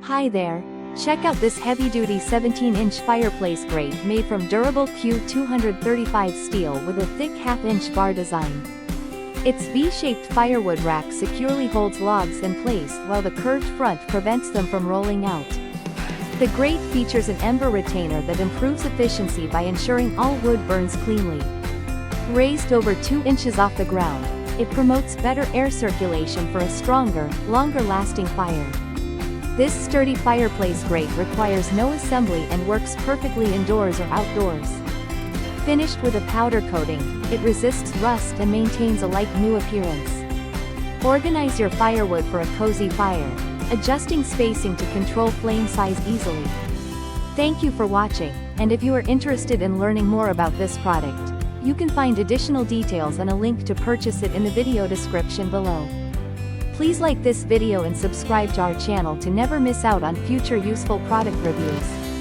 Hi there. Check out this heavy-duty 17-inch fireplace grate made from durable Q235 steel with a thick half-inch bar design. Its V-shaped firewood rack securely holds logs in place while the curved front prevents them from rolling out. The grate features an ember retainer that improves efficiency by ensuring all wood burns cleanly. Raised over 2 inches off the ground, it promotes better air circulation for a stronger, longer-lasting fire. This sturdy fireplace grate requires no assembly and works perfectly indoors or outdoors. Finished with a powder coating, it resists rust and maintains a like-new appearance. Organize your firewood for a cozy fire, adjusting spacing to control flame size easily. Thank you for watching, and if you are interested in learning more about this product, you can find additional details and a link to purchase it in the video description below. Please like this video and subscribe to our channel to never miss out on future useful product reviews.